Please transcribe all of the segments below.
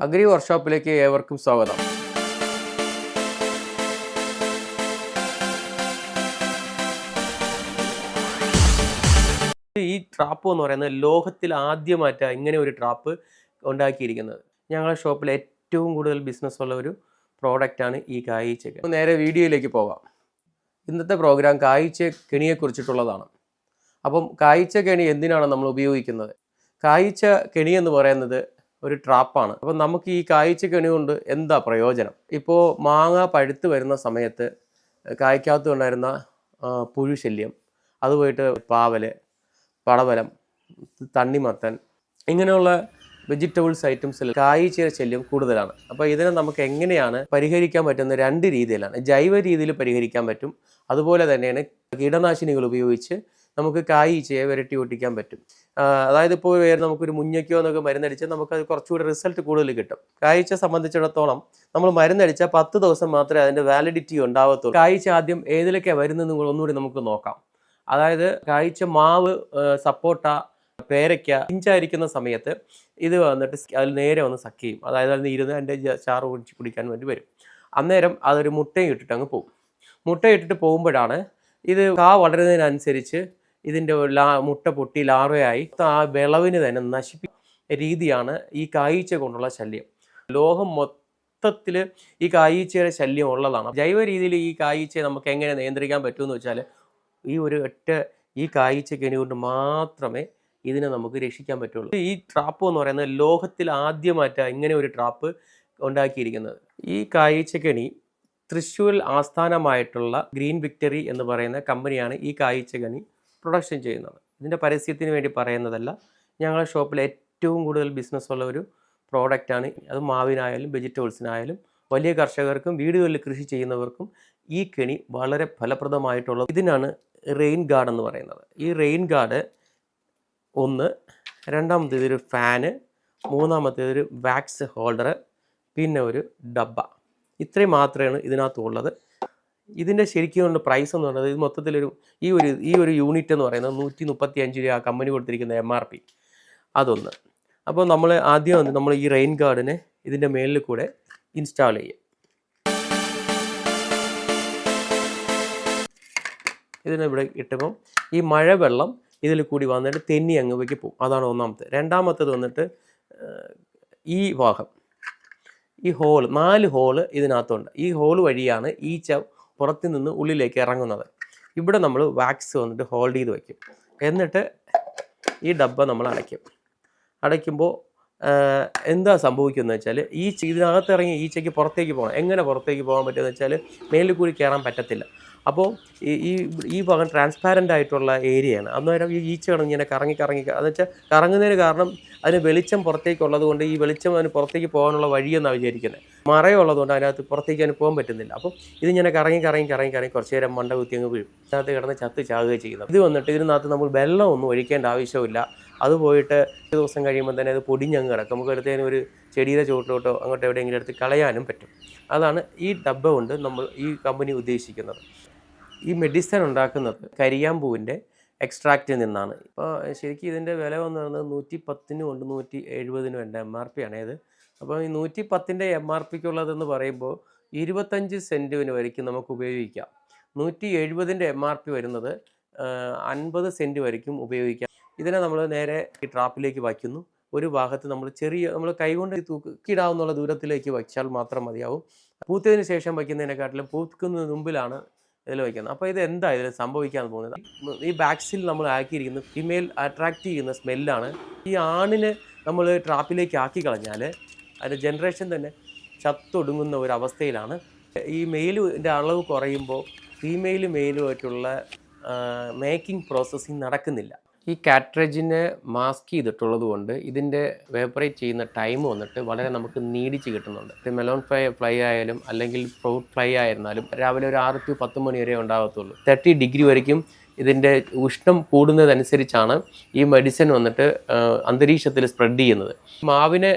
Agri വർക്ക്ഷോപ്പിലേക്ക് ഏവർക്കും സ്വാഗതം. ഈ ട്രാപ്പ് എന്ന് പറയുന്നത് ലോകത്തിൽ ആദ്യമായിട്ടാണ് ഇങ്ങനെ ഒരു ട്രാപ്പ് ഉണ്ടാക്കിയിരിക്കുന്നത്. ഞങ്ങളുടെ ഷോപ്പിൽ ഏറ്റവും കൂടുതൽ ബിസിനസ് ഉള്ള ഒരു പ്രോഡക്റ്റാണ് ഈ കായീച്ചക്ക്. നേരെ വീഡിയോയിലേക്ക് പോകാം. ഇന്നത്തെ പ്രോഗ്രാം കായീച്ച കെണിയെക്കുറിച്ചിട്ടുള്ളതാണ്. അപ്പം കായീച്ച കെണി എന്തിനാണ് നമ്മൾ ഉപയോഗിക്കുന്നത്? കായീച്ച കെണി എന്ന് പറയുന്നത് ഒരു ട്രാപ്പാണ്. അപ്പം നമുക്ക് ഈ കായീച്ച കെണി കൊണ്ട് എന്താ പ്രയോജനം? ഇപ്പോൾ മാങ്ങ പഴുത്ത് വരുന്ന സമയത്ത് കായ്ക്കകത്ത് ഉണ്ടായിരുന്ന പുഴുശല്യം, അതുപോയിട്ട് പാവല്, പടവലം, തണ്ണിമത്തൻ, ഇങ്ങനെയുള്ള വെജിറ്റബിൾസ് ഐറ്റംസിൽ കായീച്ചയുടെ ശല്യം കൂടുതലാണ്. അപ്പോൾ ഇതിനെ നമുക്ക് എങ്ങനെയാണ് പരിഹരിക്കാൻ പറ്റുന്ന രണ്ട് രീതിയിലാണ്. ജൈവ രീതിയിൽ പരിഹരിക്കാൻ പറ്റും, അതുപോലെ തന്നെയാണ് കീടനാശിനികൾ ഉപയോഗിച്ച് നമുക്ക് കായീച്ചയെ വിരട്ടി ഒട്ടിക്കാൻ പറ്റും. അതായത് ഇപ്പോൾ നമുക്കൊരു മുഞ്ഞയ്ക്കോ എന്നൊക്കെ മരുന്നടിച്ചാൽ നമുക്കത് കുറച്ചുകൂടി റിസൾട്ട് കൂടുതൽ കിട്ടും. കായീച്ച സംബന്ധിച്ചിടത്തോളം നമ്മൾ മരുന്നടിച്ചാൽ 10 ദിവസം മാത്രമേ അതിൻ്റെ വാലിഡിറ്റി ഉണ്ടാവത്തുള്ളൂ. കായീച്ച ആദ്യം ഏതിലൊക്കെയാണ് വരുന്നത് ഒന്നുകൂടി നമുക്ക് നോക്കാം. അതായത് കായീച്ച മാവ്, സപ്പോട്ട, പേരയ്ക്ക, പിഞ്ചായിരിക്കുന്ന സമയത്ത് ഇത് വന്നിട്ട് അതിൽ നേരെ വന്ന് സക്ക് ചെയ്യും. അതായത് അതിൽ ഇരുന്ന് അതിൻ്റെ ചാറ് ഒഴിച്ച് കുടിക്കാൻ വേണ്ടി വരും. അന്നേരം അതൊരു മുട്ടയും ഇട്ടിട്ട് അങ്ങ് പോകും. മുട്ടയിട്ടിട്ട് പോകുമ്പോഴാണ് ഇത് വളരുന്നതിനനുസരിച്ച് ഇതിൻ്റെ മുട്ട പൊട്ടി ലാർവയായി ആ വിളവിന് തന്നെ നശിപ്പിക്കുന്ന രീതിയാണ് ഈ കായീച്ച കൊണ്ടുള്ള ശല്യം. ലോകം മൊത്തത്തിൽ ഈ കായീച്ചയുടെ ശല്യം ഉള്ളതാണ്. ജൈവ രീതിയിൽ ഈ കായീച്ചയെ നമുക്ക് എങ്ങനെ നിയന്ത്രിക്കാൻ പറ്റുമെന്ന് വെച്ചാൽ ഈ കായീച്ച കെണി കൊണ്ട് മാത്രമേ ഇതിനെ നമുക്ക് രക്ഷിക്കാൻ പറ്റുള്ളൂ. ഈ ട്രാപ്പ് എന്ന് പറയുന്നത് ലോകത്തിൽ ആദ്യമായിട്ടാണ് ഇങ്ങനെ ഒരു ട്രാപ്പ് ഉണ്ടാക്കിയിരിക്കുന്നത്. ഈ കായീച്ച കെണി തൃശ്ശൂർ ആസ്ഥാനമായിട്ടുള്ള ഗ്രീൻ വിക്ടറി എന്ന് പറയുന്ന കമ്പനിയാണ് ഈ കായീച്ച കെണി പ്രൊഡക്ഷൻ ചെയ്യുന്നത്. ഇതിൻ്റെ പരസ്യത്തിന് വേണ്ടി പറയുന്നതല്ല. ഞങ്ങളുടെ ഷോപ്പിൽ ഏറ്റവും കൂടുതൽ ബിസിനസ് ഉള്ള ഒരു പ്രോഡക്റ്റാണ്. അത് മാവിനായാലും വെജിറ്റബിൾസിനായാലും വലിയ കർഷകർക്കും വീടുകളിൽ കൃഷി ചെയ്യുന്നവർക്കും ഈ കെണി വളരെ ഫലപ്രദമായിട്ടുള്ളത്. ഇതിനാണ് റെയിൻ ഗാർഡ് എന്ന് പറയുന്നത്. ഈ റെയിൻ ഗാർഡ് ഒന്ന്, രണ്ടാമത്തേതൊരു ഫാന്, മൂന്നാമത്തേതൊരു വാക്സ് ഹോൾഡർ, പിന്നെ ഒരു ഡബ്ബ. ഇത്രയും മാത്രമാണ് ഇതിനകത്തുള്ളത്. ഇതിൻ്റെ ശരിക്കും പ്രൈസ് എന്ന് പറയുന്നത് ഇത് മൊത്തത്തിലൊരു ഈ ഒരു യൂണിറ്റ് എന്ന് പറയുന്നത് 135 രൂപ കമ്പനി കൊടുത്തിരിക്കുന്ന MRP. അതൊന്ന്. അപ്പോൾ നമ്മൾ ആദ്യം നമ്മൾ ഈ റെയിൻ ഗാർഡിനെ ഇതിൻ്റെ മേലിൽ കൂടെ ഇൻസ്റ്റാൾ ചെയ്യും. ഇതിനിവിടെ ഇട്ടപ്പം ഈ മഴവെള്ളം ഇതിൽ കൂടി വന്നിട്ട് തെന്നി അങ്ങ് പോകും. അതാണ് ഒന്നാമത്തെ. രണ്ടാമത്തേത് വന്നിട്ട് ഈ ഭാഗം, ഈ ഹോള്, 4 ഹോള് ഇതിനകത്തുണ്ട്. ഈ ഹോള് വഴിയാണ് ഈച്ച പുറത്തു നിന്ന് ഉള്ളിലേക്ക് ഇറങ്ങുന്നത്. ഇവിടെ നമ്മൾ വാക്സ് വന്നിട്ട് ഹോൾഡ് ചെയ്ത് വയ്ക്കും. എന്നിട്ട് ഈ ഡബ്ബ നമ്മൾ അടയ്ക്കുമ്പോൾ എന്താ സംഭവിക്കുന്നത് വെച്ചാൽ ഇതിനകത്ത് ഇറങ്ങി ഈച്ചയ്ക്ക് പുറത്തേക്ക് പോകണം. എങ്ങനെ പുറത്തേക്ക് പോകാൻ പറ്റുമെന്ന് വെച്ചാൽ മേലിൽ കൂടി കയറാൻ പറ്റത്തില്ല. അപ്പോൾ ഈ ഭാഗം ട്രാൻസ്പാരൻ്റ് ആയിട്ടുള്ള ഏരിയയാണ്. അന്നേരം ഈ ഈച്ചകൾ ഇങ്ങനെ കറങ്ങി എന്ന് വെച്ചാൽ കറങ്ങുന്നതിന് കാരണം അതിന് വെളിച്ചം പുറത്തേക്കുള്ളത് കൊണ്ട് ഈ വെളിച്ചം അതിന് പുറത്തേക്ക് പോകാനുള്ള വഴിയെന്നാണ് വിചാരിക്കുന്നത്. മറയുള്ളതുകൊണ്ട് അതിനകത്ത് പുറത്തേക്ക് അതിന് പോകാൻ പറ്റുന്നില്ല. അപ്പോൾ ഇതിങ്ങനെ കറങ്ങി കുറച്ച് നേരം മണ്ട കുത്തി അങ്ങ് വീഴും. അതിനകത്ത് കിടന്ന് ചത്ത് ചാകുകയും ചെയ്യുന്നത്. ഇത് വന്നിട്ട് ഇതിനകത്ത് നമ്മൾ വെള്ളമൊന്നും ഒഴിക്കേണ്ട ആവശ്യമില്ല. അത് പോയിട്ട് ഒരു ദിവസം കഴിയുമ്പോൾ തന്നെ അത് പൊടിഞ്ഞങ്ങ് കിടക്കും. നമുക്ക് എടുത്തതിന് ഒരു ചെടിയുടെ ചുവട്ടിലോട്ടോ അങ്ങോട്ട് എവിടെയെങ്കിലും എടുത്ത് കളയാനും പറ്റും. അതാണ് ഈ ഡബ്ബ കൊണ്ട് നമ്മൾ ഈ കമ്പനി ഉദ്ദേശിക്കുന്നത്. ഈ മെഡിസിൻ ഉണ്ടാക്കുന്നത് കരിയാമ്പൂവിൻ്റെ എക്സ്ട്രാക്റ്റിൽ നിന്നാണ്. ഇപ്പോൾ ശരിക്കും ഇതിൻ്റെ വില വന്ന് പറയുന്നത് 110 ഉണ്ട്, 170 ഉണ്ട് MRP ആണേത്. അപ്പോൾ ഈ 110 MRPക്കുള്ളതെന്ന് പറയുമ്പോൾ 25 സെൻറ്റിന് വരയ്ക്കും നമുക്ക് ഉപയോഗിക്കാം. 170 MRP വരുന്നത് 50 സെൻറ്റ് വരയ്ക്കും ഉപയോഗിക്കാം. ഇതിനെ നമ്മൾ നേരെ ഈ ട്രാപ്പിലേക്ക് വയ്ക്കുന്നു. ഒരു ഭാഗത്ത് നമ്മൾ കൈകൊണ്ട് തൂക്കിയിടാവുന്നുള്ള ദൂരത്തിലേക്ക് വയ്ച്ചാൽ മാത്രം മതിയാവും. പൂത്തതിന് ശേഷം വയ്ക്കുന്നതിനെക്കാട്ടിലും പൂക്കുന്നതിന് മുമ്പിലാണ് ഇതിൽ വയ്ക്കുന്നത്. അപ്പോൾ ഇത് എന്താ ഇതിൽ സംഭവിക്കാൻ പോകുന്നത്? ഈ ബാക്സിൽ നമ്മൾ ആക്കിയിരിക്കുന്നത് ഫീമെയിൽ അട്രാക്റ്റ് ചെയ്യുന്ന സ്മെല്ലാണ്. ഈ ആണിനെ നമ്മൾ ട്രാപ്പിലേക്ക് ആക്കി കളഞ്ഞാൽ അതിൻ്റെ ജനറേഷൻ തന്നെ ചത്തൊടുങ്ങുന്ന ഒരു അവസ്ഥയിലാണ്. ഈ മെയിലിൻ്റെ അളവ് കുറയുമ്പോൾ മെയിലുമായിട്ടുള്ള മേക്കിംഗ് പ്രോസസ്സിങ് നടക്കുന്നില്ല. ഈ കാട്രേജിനെ മാസ്ക് ചെയ്തിട്ടുള്ളത് കൊണ്ട് ഇതിൻ്റെ വേപ്പറേറ്റ് ചെയ്യുന്ന ടൈം വന്നിട്ട് വളരെ നമുക്ക് നീടിച്ച് കിട്ടുന്നുണ്ട്. മെലോൺ ഫ്ലൈ ആയാലും അല്ലെങ്കിൽ ഫ്രൂട്ട് ഫ്ലൈ ആയിരുന്നാലും രാവിലെ ഒരു 6 to 10 മണി വരെ ഉണ്ടാകത്തുള്ളൂ. 30 ഡിഗ്രി വരയ്ക്കും ഇതിൻ്റെ ഉഷ്ണം കൂടുന്നതനുസരിച്ചാണ് ഈ മെഡിസിൻ വന്നിട്ട് അന്തരീക്ഷത്തിൽ സ്പ്രെഡ് ചെയ്യുന്നത്. മാവിനെ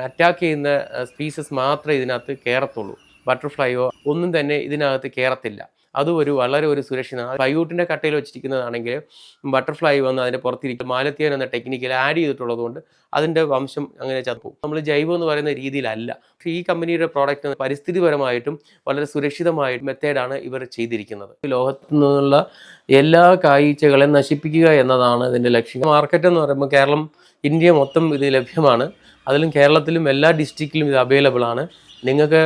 അറ്റാക്ക് ചെയ്യുന്ന സ്പീസസ് മാത്രമേ ഇതിനകത്ത് കയറത്തുള്ളൂ. ബട്ടർഫ്ലൈയോ ഒന്നും തന്നെ ഇതിനകത്ത് കയറത്തില്ല. അതും വളരെ ഒരു സുരക്ഷിതമാണ്. പ്ലൈവുഡിൻ്റെ കട്ടയിൽ വെച്ചിരിക്കുന്നതാണെങ്കിൽ ബട്ടർഫ്ലൈ വന്ന് അതിൻ്റെ പുറത്തിരിക്കും മാലത്തിയൻ എന്ന ടെക്നിക്കൽ ആഡ് ചെയ്തിട്ടുള്ളത് കൊണ്ട് അതിൻ്റെ വംശം അങ്ങനെ ചത്തുപോകും. നമ്മൾ ജൈവം എന്ന് പറയുന്ന രീതിയിലല്ല. പക്ഷേ ഈ കമ്പനിയുടെ പ്രോഡക്റ്റ് പരിസ്ഥിതിപരമായിട്ടും വളരെ സുരക്ഷിതമായിട്ടും മെത്തേഡാണ് ഇവർ ചെയ്തിരിക്കുന്നത്. ലോകത്തു നിന്നുള്ള എല്ലാ കായ്ച്ചകളെയും നശിപ്പിക്കുക എന്നതാണ് ഇതിൻ്റെ ലക്ഷ്യം. മാർക്കറ്റ് എന്ന് പറയുമ്പോൾ കേരളം, ഇന്ത്യ മൊത്തം ഇത് ലഭ്യമാണ്. അതിലും കേരളത്തിലും എല്ലാ ഡിസ്ട്രിക്റ്റിലും ഇത് അവൈലബിൾ ആണ്. നിങ്ങൾക്ക്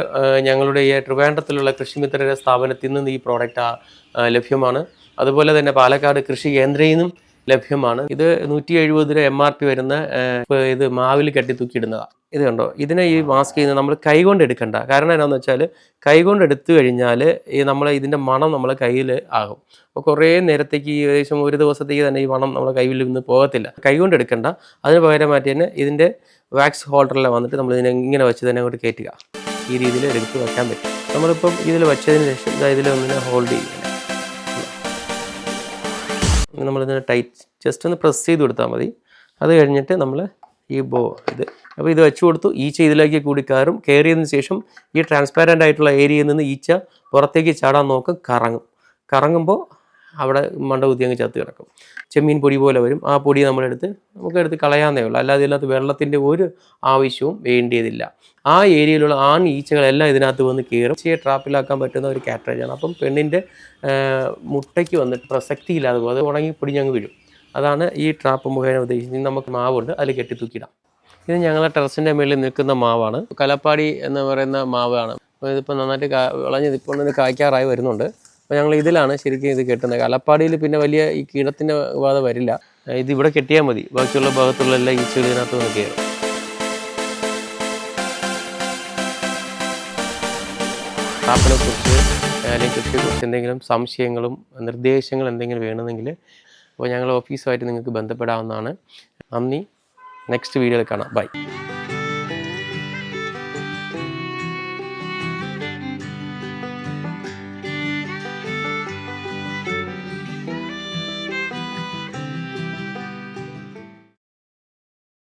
ഞങ്ങളുടെ ഈ ട്രിവാൻഡ്രത്തിലുള്ള കൃഷിമിത്രയുടെ സ്ഥാപനത്തിൽ നിന്ന് ഈ പ്രോഡക്റ്റ് ലഭ്യമാണ്. അതുപോലെ തന്നെ പാലക്കാട് കൃഷി കേന്ദ്രയിൽ നിന്നും ലഭ്യമാണ്. ഇത് 170 രൂപ MRP വരുന്ന ഇത് മാവിൽ കെട്ടി തൂക്കിയിടുന്നതാണ്. ഇത് കണ്ടോ, ഇതിനെ ഈ മാസ്ക് ചെയ്യുന്നത് നമ്മൾ കൈകൊണ്ട് എടുക്കണ്ട. കാരണം എന്താണെന്ന് വെച്ചാൽ കൈകൊണ്ട് എടുത്തു കഴിഞ്ഞാൽ ഇതിൻ്റെ മണം നമ്മളെ കയ്യിൽ ആകും. അപ്പോൾ കുറേ നേരത്തേക്ക് ഏകദേശം ഒരു ദിവസത്തേക്ക് തന്നെ ഈ മണം നമ്മളെ കയ്യിൽ നിന്ന് പോകത്തില്ല. കൈകൊണ്ട് എടുക്കണ്ട. അതിന് പകരമായിട്ട് തന്നെ ഇതിൻ്റെ വാക്സ് ഹോൾഡറിൽ വന്നിട്ട് നമ്മൾ ഇതിനെ ഇങ്ങനെ വെച്ച് തന്നെ അങ്ങോട്ട് കയറ്റുക. ഈ രീതിയിൽ എടുത്ത് വയ്ക്കാൻ പറ്റും. നമ്മളിപ്പം ഇതിൽ വെച്ചതിന് ശേഷം ഇതിലൊന്നിനെ ഹോൾഡ് ചെയ്യുക. നമ്മളിതിനെ ജസ്റ്റ് ഒന്ന് പ്രസ് ചെയ്ത് കൊടുത്താൽ മതി. അത് കഴിഞ്ഞിട്ട് നമ്മൾ ഈ ഇത് അപ്പോൾ ഇത് വെച്ച് കൊടുത്തു. ഈച്ച ഇതിലേക്ക് കൂടി കയറിയതിന് ശേഷം ഈ ട്രാൻസ്പാരൻ്റ് ആയിട്ടുള്ള ഏരിയയിൽ നിന്ന് ഈച്ച പുറത്തേക്ക് ചാടാൻ നോക്കും. കറങ്ങുമ്പോൾ അവിടെ മണ്ടകുത്തി അങ്ങ് ചത്ത് കിടക്കും. ചെമ്മീൻ പൊടി പോലെ വരും. ആ പൊടി നമുക്കെടുത്ത് കളയാവുന്നേ ഉള്ളൂ. അല്ലാതെ ഇതിനകത്ത് വെള്ളത്തിൻ്റെ ഒരു ആവശ്യവും വേണ്ടിയതില്ല. ആ ഏരിയയിലുള്ള ഈച്ചകളെല്ലാം ഇതിനകത്ത് വന്ന് കയറും. ഈച്ചയെ ട്രാപ്പിലാക്കാൻ പറ്റുന്ന ഒരു കാറ്ററേജാണ്. അപ്പം പെണ്ണിൻ്റെ മുട്ടയ്ക്ക് വന്നിട്ട് പ്രസക്തിയില്ലാതെ പോകും. അത് ഉണങ്ങി പൊടിഞ്ഞങ്ങ് വീഴും. അതാണ് ഈ ട്രാപ്പ് മുഖേന ഉദ്ദേശിക്കുന്നത്. നമുക്ക് മാവുണ്ട്, അതിൽ കെട്ടി തൂക്കിയിടാം. ഇത് ഞങ്ങളുടെ ടെറസിൻ്റെ മുകളിൽ നിൽക്കുന്ന മാവാണ്. കലപ്പാടി എന്ന് പറയുന്ന മാവാണ്. അപ്പോൾ ഇതിപ്പോൾ നന്നായിട്ട് വിളഞ്ഞ് ഇപ്പോൾ ഇതിന് കായ്ക്കാറായി വരുന്നുണ്ട്. അപ്പോൾ ഞങ്ങൾ ഇതിലാണ് ശരിക്കും ഇത് കെട്ടുന്നത്. കലപ്പാടിയിൽ പിന്നെ വലിയ ഈ കീടത്തിൻ്റെ ബാധ വരില്ല. ഇതിവിടെ കെട്ടിയാൽ മതി. ബാക്കിയുള്ള ഭാഗത്തുള്ള എല്ലാ ഈച്ചകൾ ഇതിനകത്ത് വന്ന് കയറും. ട്രാപ്പിനെ കുറിച്ച് അല്ലെങ്കിൽ കൃഷിയെക്കുറിച്ച് എന്തെങ്കിലും സംശയങ്ങളും നിർദ്ദേശങ്ങളും എന്തെങ്കിലും വേണമെങ്കിൽ അപ്പോൾ ഞങ്ങൾ ഓഫീസുമായിട്ട് നിങ്ങൾക്ക് ബന്ധപ്പെടാവുന്നതാണ്. നന്ദി. നെക്സ്റ്റ് വീഡിയോയിൽ കാണാം. ബൈ.